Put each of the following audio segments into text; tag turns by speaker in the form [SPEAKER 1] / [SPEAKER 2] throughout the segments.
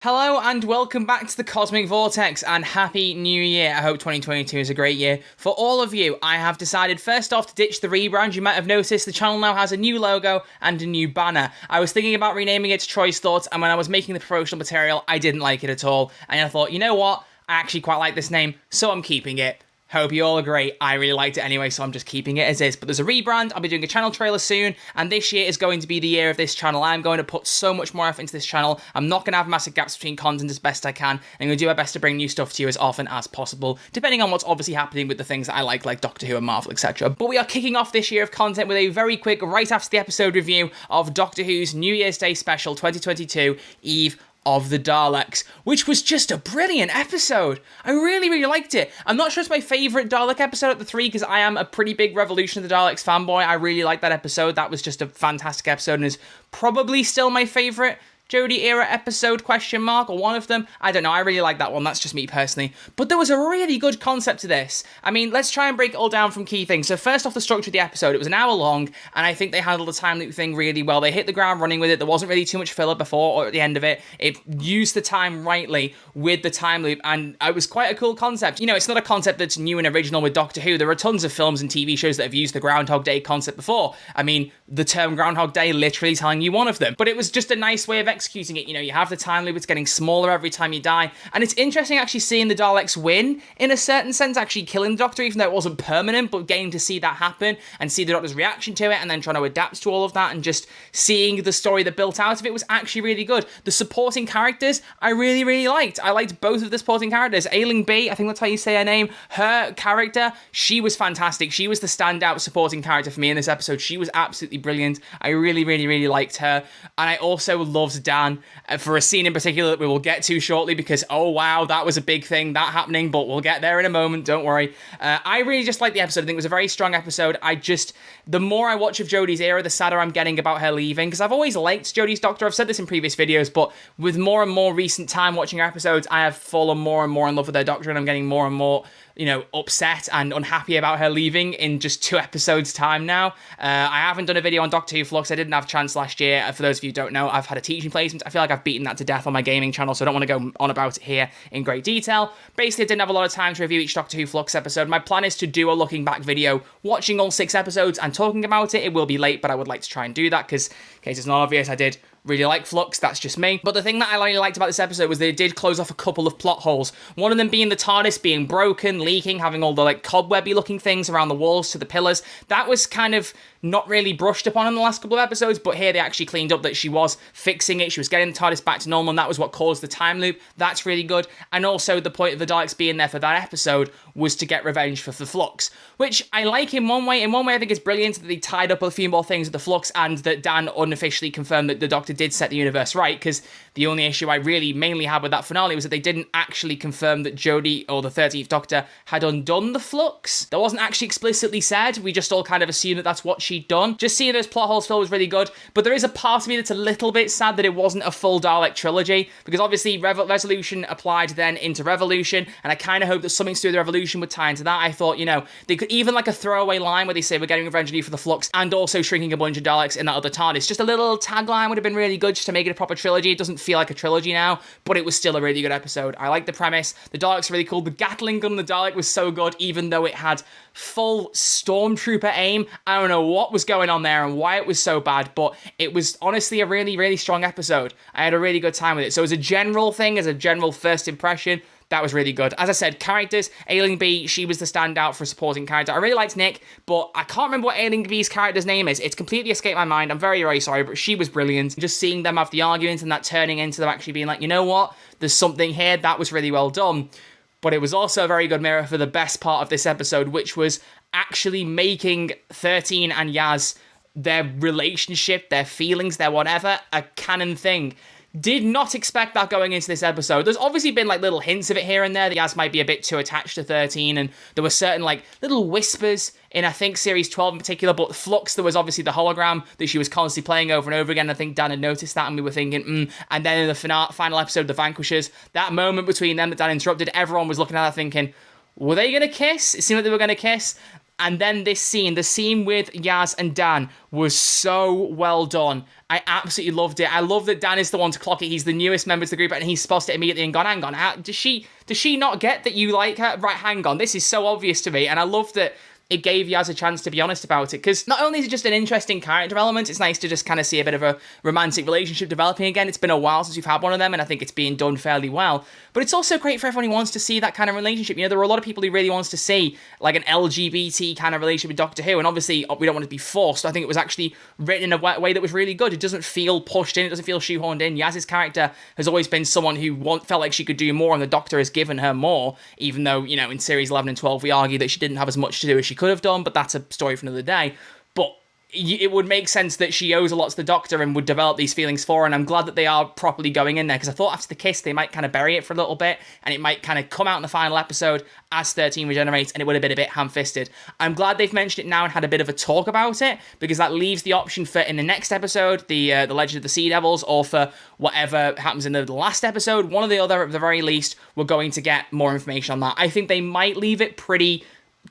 [SPEAKER 1] Hello and welcome back to the Cosmic Vortex and Happy New Year. I hope 2022 is a great year for all of you. I have decided first off to ditch the rebrand. You might have noticed the channel now has a new logo and a new banner. I was thinking about renaming it to Choice Thoughts, and when I was making the promotional material, I didn't like it at all. And I thought, you know what? I actually quite like this name, so I'm keeping it. Hope you all agree. I really liked it anyway, so I'm just keeping it as is. But there's a rebrand, I'll be doing a channel trailer soon, and this year is going to be the year of this channel. I'm going to put so much more effort into this channel. I'm not going to have massive gaps between content as best I can, and I'm going to do my best to bring new stuff to you as often as possible, depending on what's obviously happening with the things that I like Doctor Who and Marvel, etc. But we are kicking off this year of content with a very quick, right after the episode review of Doctor Who's New Year's Day special 2022, Eve of the Daleks, which was just a brilliant episode. I really liked it. I'm not sure it's my favourite Dalek episode of the three, because I am a pretty big Revolution of the Daleks fanboy. I really liked that episode. That was just a fantastic episode and is probably still my favourite Jodie era episode, or one of them. I don't know, I really like that one, that's just me personally. But there was a really good concept to this. I mean, let's try and break it all down from key things. So first off, the structure of the episode. It was an hour long, and I think they handled the time loop thing really well. They hit the ground running with it. There wasn't really too much filler before or at the end of it. It used the time rightly with the time loop, and it was quite a cool concept. You know, it's not a concept that's new and original with Doctor Who. There are tons of films and TV shows that have used the Groundhog Day concept before. I mean, the term Groundhog Day literally telling you one of them. But it was just a nice way of executing it. You know, you have the time loop, it's getting smaller every time you die, and it's interesting actually seeing the Daleks win, in a certain sense, actually killing the Doctor, even though it wasn't permanent, but getting to see that happen, and see the Doctor's reaction to it, and then trying to adapt to all of that, and just seeing the story that built out of it was actually really good. The supporting characters, I really liked. I liked both of the supporting characters. Ailing B, I think that's how you say her name, her character, she was fantastic. She was the standout supporting character for me in this episode. She was absolutely brilliant. I really liked her, and I also loved Dan, for a scene in particular that we will get to shortly, because oh wow, that was a big thing that happening, but we'll get there in a moment, don't worry. I really just liked the episode. I think it was a very strong episode. The more I watch of Jodie's era, the sadder I'm getting about her leaving, because I've always liked Jodie's Doctor. I've said this in previous videos, but with more and more recent time watching her episodes, I have fallen more and more in love with her Doctor, and I'm getting more and more, you know, upset and unhappy about her leaving in just 2 episodes time now. I haven't done a video on Doctor Who Flux. I didn't have a chance last year. For those of you who don't know, I've had a teaching placement. I feel like I've beaten that to death on my gaming channel, so I don't want to go on about it here in great detail. Basically, I didn't have a lot of time to review each Doctor Who Flux episode. My plan is to do a looking back video, watching all 6 episodes and talking about it. It will be late, but I would like to try and do that, because in case it's not obvious, I did really like Flux, that's just me. But the thing that I really liked about this episode was they did close off a couple of plot holes. One of them being the TARDIS being broken, leaking, having all the like cobwebby looking things around the walls to the pillars. That was kind of not really brushed upon in the last couple of episodes, but here they actually cleaned up that she was fixing it, she was getting the TARDIS back to normal, and that was what caused the time loop. That's really good. And also the point of the Daleks being there for that episode was to get revenge for the Flux, which I like in one way. In one way, I think it's brilliant that they tied up a few more things with the Flux, and that Dan unofficially confirmed that the Doctor did set the universe right, because the only issue I really mainly had with that finale was that they didn't actually confirm that Jodie, or the 13th Doctor, had undone the Flux. That wasn't actually explicitly said. We just all kind of assumed that that's what she'd done. Just seeing those plot holes filled was really good, but there is a part of me that's a little bit sad that it wasn't a full Dalek trilogy, because obviously Resolution applied then into Revolution, and I kind of hope that something to do with the Revolution would tie into that. I thought, you know, they could even like a throwaway line where they say we're getting revenge on you for the Flux, and also shrinking a bunch of Daleks in that other TARDIS. Just a little tagline would have been really good, just to make it a proper trilogy. It doesn't feel like a trilogy now, but it was still a really good episode. I like the premise. The Daleks are really cool. The Gatling gun on the Dalek was so good, even though it had full stormtrooper aim. I don't know what was going on there and why it was so bad, but it was honestly a really strong episode. I had a really good time with it. So as a general thing, as a general first impression, that was really good. As I said, characters, Ailing B, she was the standout for a supporting character. I really liked Nick, but I can't remember what Ailing B's character's name is. It's completely escaped my mind. I'm very sorry, but she was brilliant. Just seeing them have the argument and that turning into them actually being like, you know what, there's something here, that was really well done. But it was also a very good mirror for the best part of this episode, which was actually making 13 and Yaz, their relationship, their feelings, their whatever, a canon thing. Did not expect that going into this episode. There's obviously been like little hints of it here and there. The Yaz might be a bit too attached to 13, and there were certain like little whispers in, I think, Series 12 in particular, but Flux, there was obviously the hologram that she was constantly playing over and over again. I think Dan had noticed that, and we were thinking, And then in the final episode, The Vanquishers, that moment between them that Dan interrupted, everyone was looking at her thinking, were they going to kiss? It seemed like they were going to kiss. And then this scene, the scene with Yaz and Dan, was so well done. I absolutely loved it. I love that Dan is the one to clock it. He's the newest member of the group, and he spotted it immediately and gone, hang on, does she not get that you like her? Right, hang on, this is so obvious to me. And I love that it gave Yaz a chance to be honest about it, because not only is it just an interesting character element, it's nice to just kind of see a bit of a romantic relationship developing again. It's been a while since we've had one of them, and I think it's being done fairly well. But it's also great for everyone who wants to see that kind of relationship. You know, there are a lot of people who really wants to see like an LGBT kind of relationship with Doctor Who, and obviously we don't want it to be forced. I think it was actually written in a way that was really good. It doesn't feel pushed in, it doesn't feel shoehorned in. Yaz's character has always been someone who felt like she could do more, and the Doctor has given her more, even though, you know, in series 11 and 12 we argue that she didn't have as much to do as she could have done, but that's a story for another day. But it would make sense that she owes a lot to the Doctor and would develop these feelings for her, and I'm glad that they are properly going in there, because I thought after the kiss they might kind of bury it for a little bit, and it might kind of come out in the final episode as 13 regenerates, and it would have been a bit ham-fisted. I'm glad they've mentioned it now and had a bit of a talk about it, because that leaves the option for in the next episode, the Legend of the Sea Devils, or for whatever happens in the last episode, one or the other at the very least, we're going to get more information on that. I think they might leave it pretty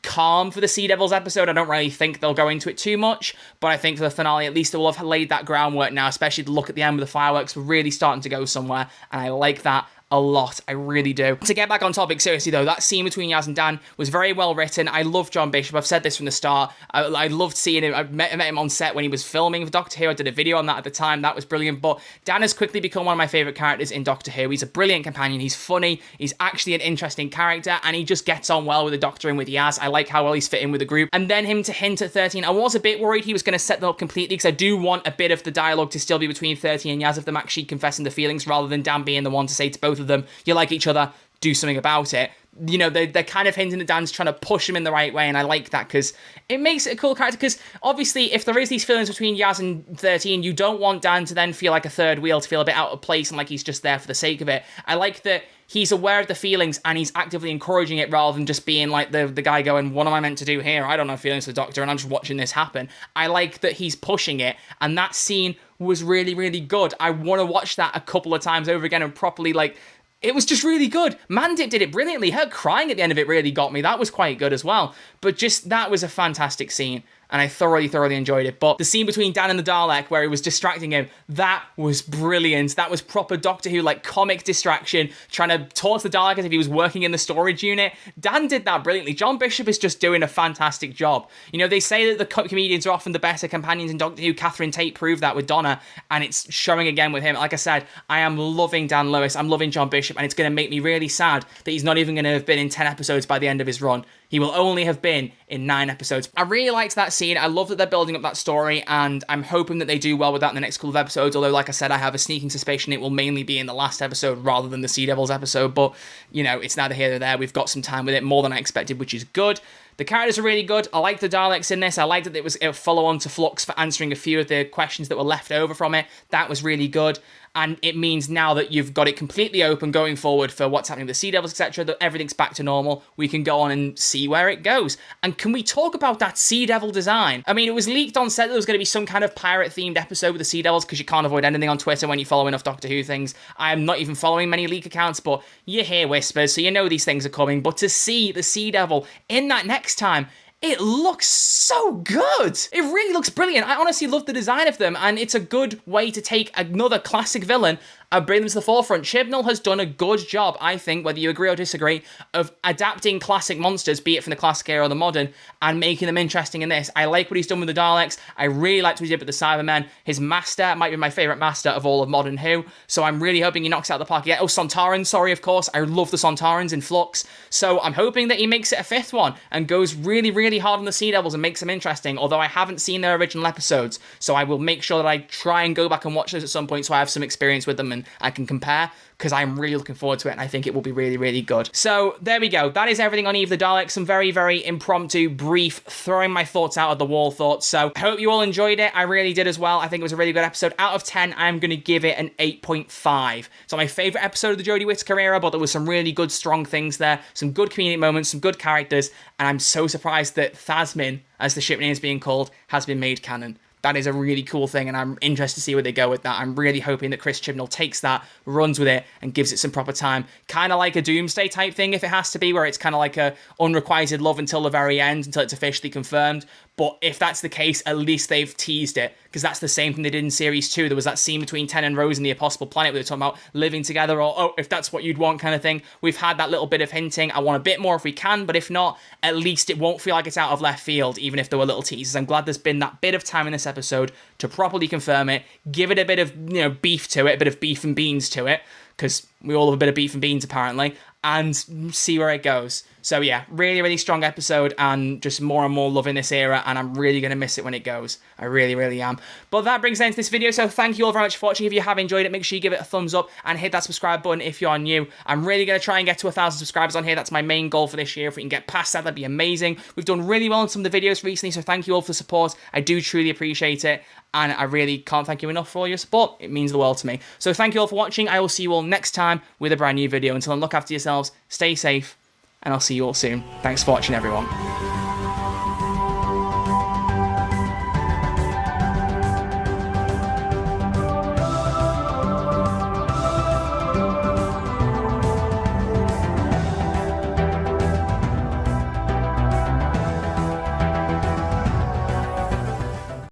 [SPEAKER 1] calm for the Sea Devils episode. I don't really think they'll go into it too much, but I think for the finale, at least they will have laid that groundwork now, especially to look at the end with the fireworks. We're really starting to go somewhere, and I like that a lot. I really do. To get back on topic, seriously though, that scene between Yaz and Dan was very well written. I love John Bishop. I've said this from the start. I loved seeing him. I met him on set when he was filming for Doctor Who. I did a video on that at the time. That was brilliant. But Dan has quickly become one of my favourite characters in Doctor Who. He's a brilliant companion. He's funny. He's actually an interesting character, and he just gets on well with the Doctor and with Yaz. I like how well he's fit in with the group. And then him to hint at 13. I was a bit worried he was going to set them up completely, because I do want a bit of the dialogue to still be between 13 and Yaz, of them actually confessing the feelings, rather than Dan being the one to say to both of them, you like each other, do something about it. You know, they're kind of hinting at Dan's trying to push him in the right way, and I like that, because it makes it a cool character, because obviously if there is these feelings between Yaz and 13, you don't want Dan to then feel like a third wheel, to feel a bit out of place and like he's just there for the sake of it. I like that he's aware of the feelings and he's actively encouraging it, rather than just being like the guy going, what am I meant to do here? I don't have feelings for the Doctor and I'm just watching this happen. I like that he's pushing it, and that scene was really, really good. I want to watch that a couple of times over again and properly, like, it was just really good. Mandip did it brilliantly. Her crying at the end of it really got me. That was quite good as well. But just, that was a fantastic scene, and I thoroughly enjoyed it. But the scene between Dan and the Dalek, where he was distracting him, that was brilliant. That was proper Doctor Who, like, comic distraction, trying to talk to the Dalek as if he was working in the storage unit. Dan did that brilliantly. John Bishop is just doing a fantastic job. You know, they say that the comedians are often the better companions in Doctor Who. Catherine Tate proved that with Donna, and it's showing again with him. Like I said, I am loving Dan Lewis. I'm loving John Bishop, and it's going to make me really sad that he's not even going to have been in 10 episodes by the end of his run. He will only have been in 9 episodes. I really liked that scene. I love that they're building up that story, and I'm hoping that they do well with that in the next couple of episodes, although, like I said, I have a sneaking suspicion it will mainly be in the last episode rather than the Sea Devils episode, but, you know, it's neither here nor there. We've got some time with it, more than I expected, which is good. The characters are really good. I like the Daleks in this. I liked that it was a follow-on to Flux for answering a few of the questions that were left over from it. That was really good. And it means now that you've got it completely open going forward for what's happening with the Sea Devils, etc., that everything's back to normal. We can go on and see where it goes. And can we talk about that Sea Devil design? I mean, it was leaked on set that there was going to be some kind of pirate-themed episode with the Sea Devils, because you can't avoid anything on Twitter when you follow enough Doctor Who things. I am not even following many leak accounts, but you hear whispers, so you know these things are coming. But to see the Sea Devil in that next time, it looks so good. It really looks brilliant. I honestly love the design of them, and it's a good way to take another classic villain and bring them to the forefront. Chibnall has done a good job, I think, whether you agree or disagree, of adapting classic monsters, be it from the classic era or the modern, and making them interesting in this. I like what he's done with the Daleks. I really liked what he did with the Cybermen. His master might be my favourite master of all of modern Who, so I'm really hoping he knocks it out of the park again. Oh, Sontarans, sorry, of course. I love the Sontarans in Flux, so I'm hoping that he makes it a 5th one and goes really, really hard on the Sea Devils and makes them interesting, although I haven't seen their original episodes, so I will make sure that I try and go back and watch those at some point so I have some experience with them and I can compare, because I'm really looking forward to it, and I think it will be really, really good. So there we go. That is everything on Eve the Daleks. Some very, very impromptu, brief, throwing my thoughts out of the wall thoughts. So I hope you all enjoyed it. I really did as well. I think it was a really good episode. Out of 10, I'm going to give it an 8.5. It's not my favourite episode of the Jodie Whittaker era, but there was some really good, strong things there. Some good comedic moments, some good characters, and I'm so surprised that Thasmin, as the ship name is being called, has been made canon. that is a really cool thing, and I'm interested to see where they go with that. I'm really hoping that Chris Chibnall takes that, runs with it, and gives it some proper time. Kind of like a Doomsday type thing, if it has to be, where it's kind of like a unrequited love until the very end, until it's officially confirmed. But if that's the case, at least they've teased it, because that's the same thing they did in Series 2. There was that scene between Ten and Rose in the Impossible Planet where they were talking about living together, or, oh, if that's what you'd want kind of thing. We've had that little bit of hinting. I want a bit more if we can, but if not, at least it won't feel like it's out of left field, even if there were little teasers. I'm glad there's been that bit of time in this episode to properly confirm it, give it a bit of, beef to it, a bit of beef and beans to it, because we all have a bit of beef and beans apparently, and see where it goes. So yeah, really, really strong episode, and just more and more loving this era, and I'm really going to miss it when it goes. I really, really am. But that brings an end to this video, so thank you all very much for watching. If you have enjoyed it, make sure you give it a thumbs up and hit that subscribe button if you're new. I'm really going to try and get to 1,000 subscribers on here. That's my main goal for this year. If we can get past that, that'd be amazing. We've done really well on some of the videos recently, so thank you all for the support. I do truly appreciate it, and I really can't thank you enough for all your support. It means the world to me. So thank you all for watching. I will see you all next time with a brand new video. Until then, look after yourselves, stay safe, and I'll see you all soon. Thanks for watching, everyone.